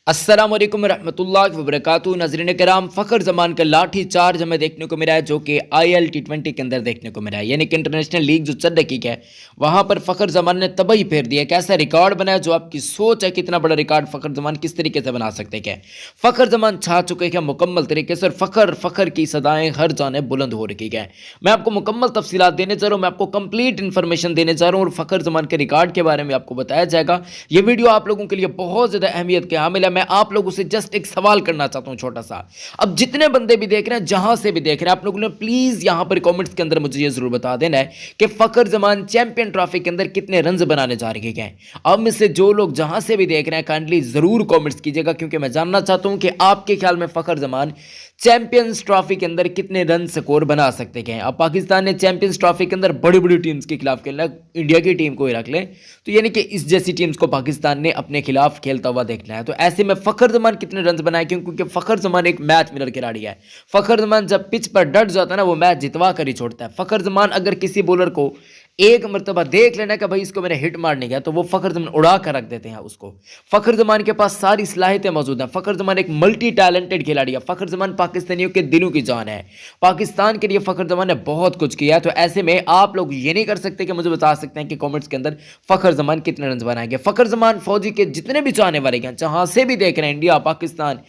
अस्सलाम वालेकुम रहमतुल्लाहि व बरकातुहू। नाज़रीन कराम, फ़खर ज़मान का लाठी चार्ज हमें देखने को मिला है जो कि IL T20 के अंदर देखने को मिला है, यानी कि इंटरनेशनल लीग जो चल रही है वहाँ पर फ़खर ज़मान ने तबाही फेर दिया। कैसा रिकॉर्ड बनाया, जो आपकी सोच है कितना बड़ा रिकॉर्ड फ़खर ज़मान किस तरीके से बना सकते हैं। फ़खर ज़मान छा चुके हैं मुकम्मल तरीके से, और फ़खर की सदाएँ हर जाने बुलंद हो रही है। मैं आपको मुकम्मल तफसीलात देने जा रहा हूँ, मैं आपको कंप्लीट इन्फॉर्मेशन देने जा रहा हूँ और फ़खर ज़मान के रिकॉर्ड के बारे में आपको बताया जाएगा। ये वीडियो आप लोगों के लिए बहुत ज़्यादा अहमियत के हामिल है। मैं आप लोगों से जस्ट एक सवाल करना चाहता हूं छोटा सा। अब जितने बंदे भी देख रहे हैं, जहां से भी देख रहे हैं, आप लोगों ने प्लीज यहां पर कमेंट्स के अंदर मुझे ये जरूर बता देना है कि फ़खर ज़मान चैंपियन ट्रॉफी के अंदर कितने रन बनाने जा रहे हैं। अब में से जो लोग जहां से भी देख रहे हैं काइंडली जरूर कमेंट्स कीजिएगा, क्योंकि मैं जानना चाहता हूं कि आपके ख्याल में फ़खर ज़मान चैंपियंस ट्रॉफी के अंदर कितने रन स्कोर बना सकते हैं। अब पाकिस्तान ने चैंपियंस ट्रॉफी के अंदर बड़ी बड़ी टीम्स के खिलाफ खेलना, इंडिया की टीम को ही रख लें तो यानी कि इस जैसी टीम्स को पाकिस्तान ने अपने खिलाफ खेलता हुआ देखना है। तो ऐसे में फ़खर ज़मान कितने रन बनाए, क्योंकि फ़खर ज़मान एक मैच विनर खिलाड़ी है। फ़खर ज़मान जब पिच पर डट जाता है ना, वो मैच जितवा कर ही छोड़ता है। फ़खर ज़मान अगर किसी बॉलर को एक मरतबा देख लेना कि भाई इसको मैंने हिट मारने गया, तो वो फ़खर ज़मान उड़ा कर रख देते हैं उसको। फ़खर ज़मान के पास सारी सलाहियतें मौजूद हैं। फ़खर ज़मान एक मल्टी टैलेंटेड खिलाड़ी है। फ़खर ज़मान पाकिस्तानियों के दिलों की जान है। पाकिस्तान के लिए फ़खर ज़मान ने बहुत कुछ किया है। तो ऐसे में आप लोग ये नहीं कर सकते कि मुझे बता सकते हैं कि कमेंट्स के अंदर फ़खर ज़मान कितने रन बनाएंगे। फ़खर ज़मान फौजी के जितने भी चाहने वाले हैं, जहां से भी देख रहे हैं, इंडिया, पाकिस्तान,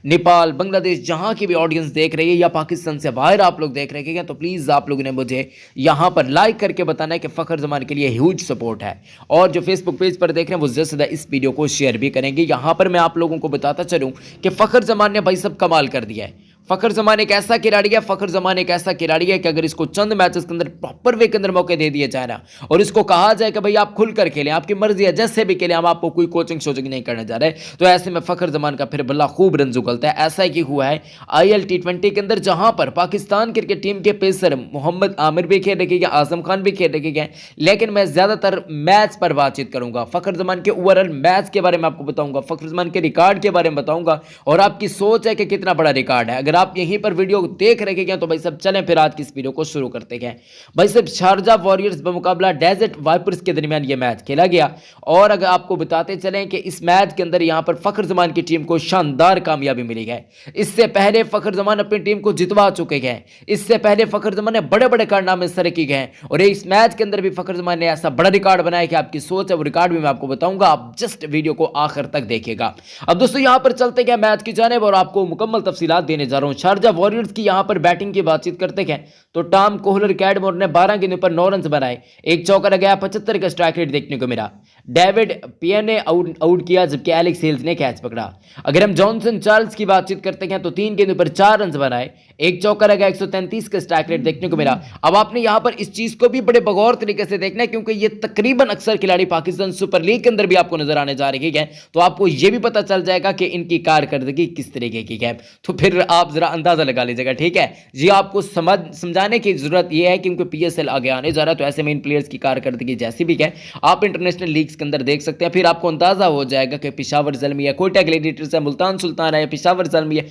नेपाल, बांग्लादेश, जहां की भी ऑडियंस देख रही है या पाकिस्तान से बाहर आप लोग देख रहे हैं, तो प्लीज़ आप लोगों ने मुझे यहां पर लाइक करके बताना है कि फ़खर ज़मान के लिए ह्यूज सपोर्ट है। और जो फेसबुक पेज पर देख रहे हैं वो ज़्यादा से ज़्यादा इस वीडियो को शेयर भी करेंगे। यहां पर मैं आप लोगों को बताता चलूं कि फ़खर ज़मान ने भाई सब कमाल कर दिया है। फ़खर ज़मान एक ऐसा खिलाड़ी है, फ़खर ज़मान एक ऐसा खिलाड़ी है कि अगर इसको चंद मैचेस के अंदर प्रॉपर वे के अंदर मौके दे दिए जाए ना, और इसको कहा जाए कि भाई आप खुलकर खेलें, आपकी मर्जी है, जैसे भी खेलें, हम आपको कोई कोचिंग शोचिंग नहीं करने जा रहे, तो ऐसे में फ़खर ज़मान का फिर बल्ला खूब रन उगलता है। ऐसा ही हुआ है IL T20 के अंदर, जहां पर पाकिस्तान क्रिकेट टीम के पेसर मोहम्मद आमिर भी खेल रखे हैं, आजम खान भी खेल रखे हैं, लेकिन मैं ज्यादातर मैच पर बातचीत करूंगा। फ़खर ज़मान के ओवरऑल मैच के बारे में आपको बताऊंगा, फ़खर ज़मान के रिकॉर्ड के बारे में बताऊंगा, और आपकी सोच है कि कितना बड़ा रिकॉर्ड है। अगर आप यहीं पर वीडियो देख रहे हैं तो भाई सब चलें फिर आज की इस वीडियो को शुरू करते हैं। भाई सब शारजा वॉरियर्स बमुकाबला डेजर्ट वाइपर्स के दरमियान यह मैच खेला गया, और अगर आपको बताते चलें कि इस मैच के अंदर यहां पर फ़खर ज़मान की टीम को शानदार कामयाबी मिली है। इससे पहले फ़खर ज़मान अपनी टीम को जितवा चुके हैं। इससे पहले फ़खर ज़मान ने बड़े बड़े कारनामे सर किए हैं, और इस मैच के अंदर भी फ़खर ज़मान ने ऐसा बड़ा रिकॉर्ड बनाया कि आपकी सोच है वो रिकॉर्ड भी मैं आपको बताऊंगा। आप जस्ट वीडियो को आखिर तक देखिएगा। अब दोस्तों यहां पर चलते हैं मैच की जानिब और आपको मुकम्मल तफसीलात देने जा रहा हूं। शारजा वॉरियर्स की यहां पर बैटिंग की बातचीत करते हैं तो टॉम कोहलर कैडमोर ने 12 गेंदों पर 9 रन बनाए, एक चौका लगाया, 75 का स्ट्राइक रेट देखने को मिला। डेविड पियन ने आउट किया, जबकि एलेक्स हेल्स ने कैच पकड़ा। अगर हम जॉनसन चार्ल्स की बातचीत करते हैं तो 3 गेंदों पर 4 रन बनाए, एक चौका लगाया, 133 का स्ट्राइक रेट देखने को मिला। अब आपने यहां पर इस चीज को भी बड़े बगौर तरीके से देखना है, क्योंकि ये तकरीबन अक्सर खिलाड़ी पाकिस्तान सुपर लीग के अंदर भी आपको नजर आने जा रहे हैं, तो आपको यह भी पता चल जाएगा कि इनकी कारकर्दगी किस तरीके की है। तो फिर आप जरा अंदाजा लगा लीजिएगा, ठीक है जी। आपको समझाने की जरूरत यह है क्योंकि PSL आगे आने जा रहा है, तो ऐसे में इन प्लेयर्स की कारकर्दगी जैसी भी है आप इंटरनेशनल लीग्स के अंदर देख सकते हैं। फिर आपको अंदाजा हो जाएगा कि पेशावर ज़ल्मी है, कोयटा ग्लैडिएटर्स है, मुल्तान सुल्तान है, पेशावर ज़ल्मी है,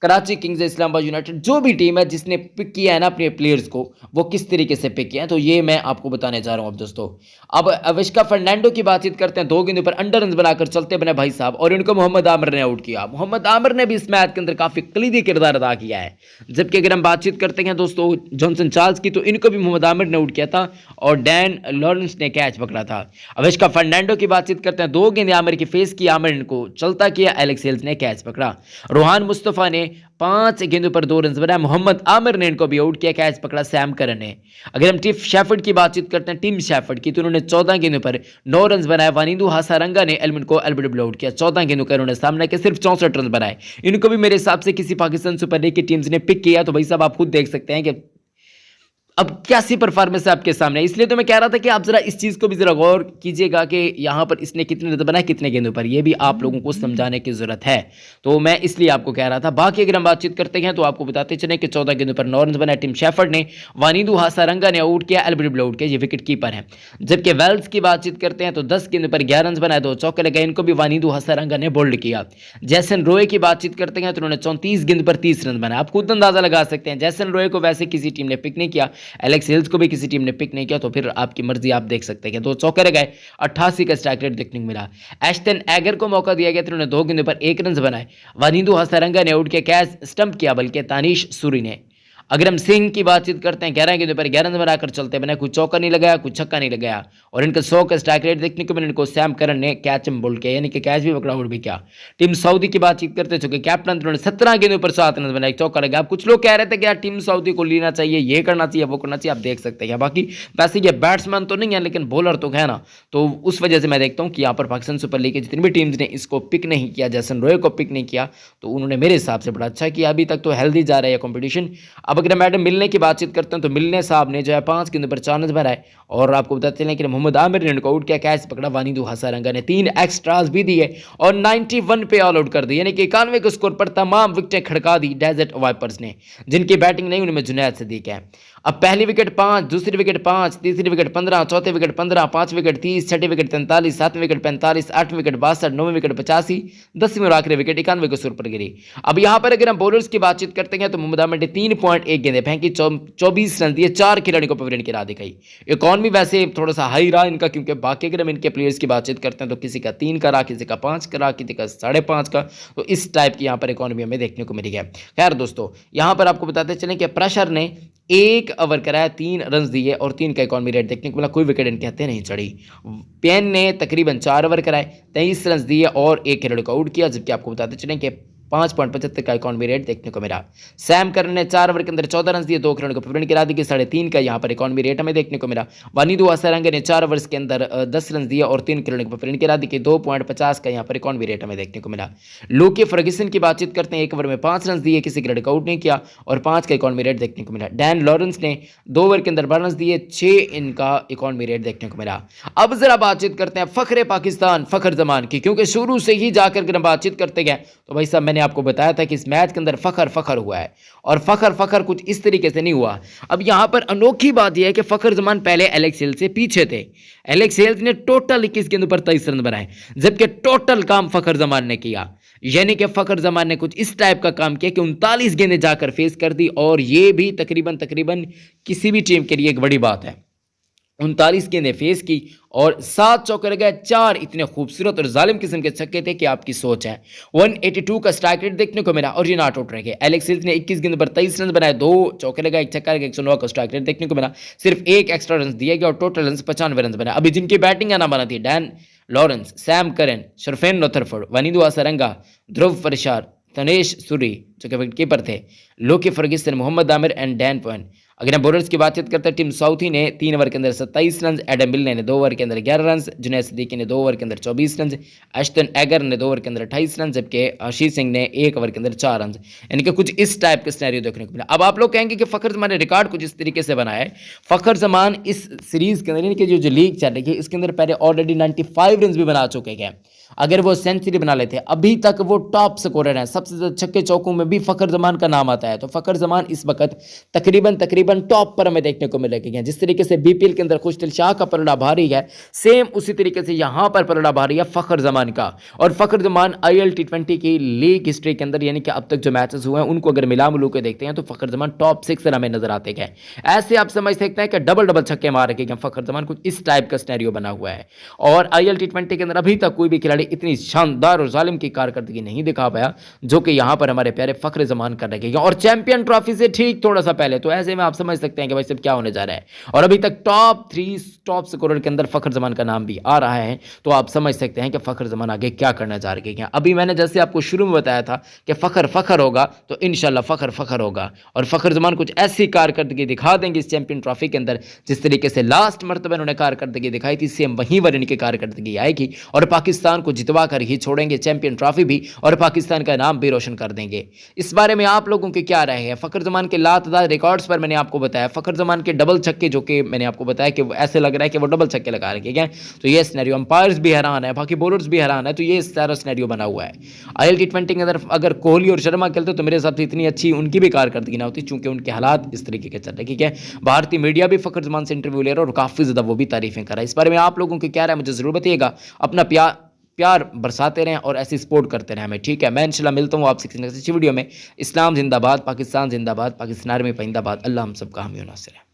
कराची किंग्स, इस्लामाबाद यूनाइटेड, जो भी टीम है जिसने पिक किया है ना अपने प्लेयर्स को, वो किस तरीके से पिक किया है, तो ये मैं आपको बताने जा रहा हूं। अब दोस्तों अब अविष्का फर्नांडो की बातचीत करते हैं। 2 गेंदों पर अंडर रन बनाकर चलते बने भाई साहब, और इनको मोहम्मद आमिर ने आउट किया। मोहम्मद आमिर ने भी इस मैच के अंदर काफी कलीदी किरदार अदा किया है। जबकि अगर हम बातचीत करते हैं दोस्तों जॉनसन चार्ल्स की, तो इनको भी मोहम्मद आमिर ने आउट किया था और डैन लॉरेंस ने कैच पकड़ा था। अविष्का फर्नांडो की बातचीत करते हैं। 2 गेंदें आमिर की फेस की, आमिर इनको चलता किया, एलेक्स हेल्स ने कैच पकड़ा। रोहान मुस्तफा ने 5 गेंदों पर 2 रन बनाया, मोहम्मद आमिर ने इनको भी आउट किया, कैच पकड़ा सैम करन ने। अगर हम टिम शेफर्ड की बातचीत करते हैं, टिम शेफर्ड की, तो उन्होंने 14 गेंदों पर 9 रन बनाए। वानिंदु हासारंगा ने एलमन को एलबीडब्ल्यू आउट किया, 14 गेंदों का उन्होंने सामना किया, सिर्फ 64 रन बनाए। इनको भी मेरे हिसाब से किसी पाकिस्तान सुपर लीग की टीम्स ने पिक किया, तो भाई साहब आप खुद देख सकते हैं कि अब कैसी परफॉर्मेंस है आपके सामने। इसलिए तो मैं कह रहा था कि आप जरा इस चीज को भी जरा गौर कीजिएगा कि यहां पर इसने कितने रन बनाए, कितने गेंदों पर, यह भी आप लोगों को समझाने की जरूरत है। तो मैं इसलिए आपको कह रहा था। बाकी अगर हम बातचीत करते हैं तो आपको बताते चले कि 14 गेंदों पर 9 रन बनाए टिम शेफर्ड ने, वानिंदु हासारंगा ने आउट किया, एलबीडब्ल्यू आउट किया, ये विकेट कीपर है। जबकि वेल्स की बातचीत करते हैं तो 10 गेंदों पर 11 रन बनाए, 2 चौके लगाए, इनको भी वानिंदु हासारंगा ने बोल्ड किया। जैसन रोय की बातचीत करते हैं तो उन्होंने 34 गेंद पर 30 रन बनाए। आप खुद अंदाजा लगा सकते हैं, जैसन रोय को वैसे किसी टीम ने पिक नहीं किया, एलेक्स हेल्स को भी किसी टीम ने पिक नहीं किया, तो फिर आपकी मर्जी, आप देख सकते हैं। 2 चौके रह गए, 88 का स्ट्राइक रेट देखने को मिला। एश्टन एगर को मौका दिया गया तो उन्होंने 2 गेंदों पर 1 रन बनाए। वानिंदु हसारंगा ने आउट किया, कैच स्टंप किया बल्कि तानिश सूरी ने। अग्रम सिंह की बातचीत करते हैं, 11 गेंदों पर 11 रन बनाकर चलते बने, कुछ चौका नहीं लगाया, कुछ छक्का नहीं लगाया, और इनका 100 का स्ट्राइक रेट देखने को मिला। इनको सैम करन ने कैच में बोल्ड किया, यानी कि कैच भी पकड़ा, आउट भी किया। टीम सऊदी की बातचीत करते चुके कैप्टन, उन्होंने 17 गेंदों पर 7 रन बनाए, चौका लगा। अब कुछ लोग कह रहे थे कि यार टीम सऊदी को लेना चाहिए, ये करना चाहिए, वो करना चाहिए, आप देख सकते हैं। बाकी वैसे ये बैट्समैन तो नहीं है, लेकिन बॉलर तो है ना, तो उस वजह से मैं देखता हूँ कि यहाँ पर पाकिस्तान सुपर लीग की जितनी भी टीम्स ने इसको पिक नहीं किया, जैसन रॉय को पिक नहीं किया, तो उन्होंने मेरे हिसाब से बड़ा अच्छा किया। अभी तक तो हेल्दी जा रहा है कॉम्पिटिशन। अब अगर मैडम मिलने की बातचीत करते हैं तो मिलने साहब ने जो है 5 गेंदों पर 4 रन बनाए, और आपको बताते चलें कि मोहम्मद आमिर ने उनको आउट किया, कैच पकड़ा। वानिंदु हसारंगा ने 3 एक्स्ट्रास भी दिए और 91 पे ऑल आउट कर दी, यानी कि 91 के स्कोर पर तमाम विकेटें खड़का दी डेजर्ट वाइपर्स ने। जिनकी बैटिंग नहीं उनमें जुनैद सदीक है। अब पहली विकेट 5, दूसरी विकेट 5, तीसरी विकेट 15, चौथी विकेट 15, 5 विकेट 30, छठी विकेट 43, 7वीं विकेट 45, 8वीं विकेट 62, 9वीं विकेट 85, 10वीं और आखिरी विकेट 91 के स्कोर पर गिरी। अब यहां पर अगर हम बॉलर्स की बातचीत करते हैं तो मोहम्मद आमिर ने 3.1 गेंदें फेंकी, 24 रन दिए, 4 खिलाड़ियों को पवेलियन की राह दिखाई। इकॉनमी वैसे थोड़ा सा हाई रहा इनका, क्योंकि बाकी अगर हम इनके प्लेयर्स की बातचीत करते हैं तो किसी का 3 का रहा, किसी का 5 का रहा, किसी का 5.5 का, तो इस टाइप की यहाँ पर इकॉनमी हमें देखने को मिली है। खैर दोस्तों, यहाँ पर आपको बताते चलें कि प्रेशर ने 1 ओवर कराया, 3 रन दिए और 3 का इकॉनमी रेट देखने को मिला, कोई विकेट इनके हाथे नहीं चढ़ी। पेन ने तकरीबन 4 ओवर कराए, 23 रन दिए और 1 खिलाड़ी को आउट किया, जबकि आपको बताते चलें कि 5.75 का इकॉनमी रेट देखने को मिला। सैम करन ने 4 ओवर के अंदर 14 रन दिए, 2 खिलाड़ियों को पवेलियन की राह दी, 3.5 का यहाँ पर इकॉनमी रेट हमें देखने को मिला। वानिंदु हसारंगा ने 4 ओवर्स के अंदर 10 रन दिए और 3 खिलाड़ियों को पवेलियन की राह दी, 2.50 का यहाँ पर इकॉनमी रेट हमें देखने को मिला। लूकी फर्ग्यूसन की बातचीत करते हैं, 1 ओवर में 5 रन दिए, किसी खिलाड़ी को आउट नहीं किया और 5 का इकॉनमी रेट देखने को मिला। डैन लॉरेंस ने 2 ओवर के अंदर 12 रन दिए, 6 इनका इकॉनमी रेट देखने को मिला। अब जरा बातचीत करते हैं फखरे पाकिस्तान फखर जमान की, क्योंकि शुरू से ही जाकर अगर हम बातचीत करते गए तो भाई साहब मैंने आपको बताया था कि इस मैच के अंदर फखर हुआ है, और फखर कुछ इस तरीके से नहीं हुआ। अब यहां पर अनोखी बात यह है कि फखर जमान पहले एलेक्स हेल्स से पीछे थे। एलेक्स हेल्स ने टोटल 21 गेंदों पर 23 रन बनाए, जबकि टोटल काम फखर जमान ने किया, यानी कि फखर जमान ने कुछ इस टाइप का काम किया कि 39 गेंदें जाकर फेस कर दी, और यह भी तकरीबन किसी भी टीम के लिए एक बड़ी बात है। 39 गेंदें फेस की और 7 चौके गए, 4 इतने खूबसूरत और जालिम किस्म के छक्के थे कि आपकी सोच है। 182 का स्ट्राइक रेट देखने को मिला और ये नॉट आउट रह गए। एलेक्स हेल्स ने 21 गेंदों पर 23 रन बनाए, 2 चौके लगाए, 1 छक्का लगा, 109 का स्ट्राइक रेट देखने को मिला। सिर्फ 1 एक्स्ट्रा रन दिया गया और टोटल रन 95 रन बनाए। अभी जिनकी बैटिंग आना बना थी, Dan Lawrence, Sam Curran, Sherfane Rutherford, Wanindu Hasaranga, Dhruv Parashar, Tanesh Suri जो कि विकेट कीपर थे, Lockie Ferguson, Mohammad Amir and Dan Point. अगर हम बॉलर्स की बातचीत करते हैं, टीम साउथी ने 3 ओवर के अंदर 27 रन, एडम मिलने ने 2 ओवर के अंदर 11 रन, जुनैद सदीकी ने 2 ओवर के अंदर 24 रन, एश्टन एगर ने 2 ओवर के अंदर 28 रन, जबकि आशीष सिंह ने 1 ओवर के अंदर 4 रन। यानी कि कुछ इस टाइप के सिनेरियो देखने को मिला। अब आप लोग कहेंगे कि फखर जमान ने रिकॉर्ड कुछ इस तरीके से बनाया है। फखर जमान इस सीरीज के अंदर, यानी कि जो लीग चल रही है, इसके अंदर पहले ऑलरेडी 95 रन भी बना चुके हैं। अगर वो सेंचुरी बना लेते अभी तक वो टॉप स्कोरर हैं, सबसे ज्यादा छक्के चौकों में भी फखर जमान का नाम आता है। तो फखर जमान इस वक्त तकरीबन टॉप पर हमें देखने को मिलेगी हैं। जिस तरीके से बीपीएल के अंदर खुशदिल शाह का पलड़ा भारी है, सेम उसी तरीके से यहां पर पलड़ा भारी है फखर जमान का। और फखर जमान IL T20 की लीग हिस्ट्री के अंदर, यानी कि अब तक जो मैचेस हुए हैं उनको अगर मिला मिलू के देखते हैं तो फखर जमान टॉप 6 हमें नजर आते हैं। ऐसे आप समझ सकते हैं कि डबल छक्के मार रखे हैं फखर जमान, कुछ इस टाइप का सिनेरियो बना हुआ है। और IL T20 के अंदर अभी तक कोई भी खिलाड़ी इतनी शानदार और जालिम की कारकर्दगी नहीं दिखा पाया जो कि यहां पर हमारे प्यारे फखर जमान कर रखे हैं। और चैंपियन ट्रॉफी से ठीक थोड़ा सा पहले, तो ऐसे में आप समझ सकते हैं कि भाई सब क्या होने जा रहा है। और अभी तक टॉप 3 टॉप स्कोरर के अंदर फखर जमान का नाम भी आ रहा है, तो आप समझ सकते हैं कि फखर जमान आगे क्या करने जा रहे हैं। अभी मैंने जैसे आपको शुरू में बताया था कि फखर होगा, तो इंशाल्लाह फखर होगा। और फखर जमान कुछ ऐसी कारकर्दगी दिखा देंगे इस चैंपियन ट्रॉफी के अंदर, जिस तरीके से लास्ट मरतबा उन्होंने कारकर्दगी दिखाई थी, सेम वहीं पर इनकी कारकर्दगी आएगी और पाकिस्तान को जितवा कर ही छोड़ेंगे चैंपियन ट्रॉफी भी, और पाकिस्तान का नाम भी रोशन कर देंगे। इस बारे में आप लोगों के क्या राय है? फखर जमान के लातदार रिकॉर्ड्स पर मैंने आपको बताया, फखर जमान के डबल छक्के जो कि मैंने आपको बताया कि ऐसे लग रहा है कि वो डबल छक्के लगा रखे हैं, तो ये सिनेरियो, अंपायर्स भी हैरान है, बाकी बॉलर्स भी हैरान है, तो ये सारा सिनेरियो बना हुआ है। IL T20 के अंदर अगर कोहली और शर्मा खेलते तो मेरे हिसाब से इतनी अच्छी उनकी भी कारकर्दगी ना होती, चूंकि उनके हालात इस तरीके के चल रहे। ठीक है, भारतीय मीडिया भी फखर जमान से इंटरव्यू ले रहा है और काफी ज्यादा वो भी तारीफें कर रहा है। इस बारे में आप लोगों की क्या राय, मुझे जरूर बताइएगा। अपना प्यार बरसाते रहें और ऐसी सपोर्ट करते रहें हमें। ठीक है, मैं इंशाल्लाह मिलता हूँ आपसे किसी नेक्स्ट वीडियो में। इस्लाम जिंदाबाद, पाकिस्तान जिंदाबाद, पाकिस्तान आर्मी जिंदाबाद। अल्लाह हम सबका हामी और नासिर है।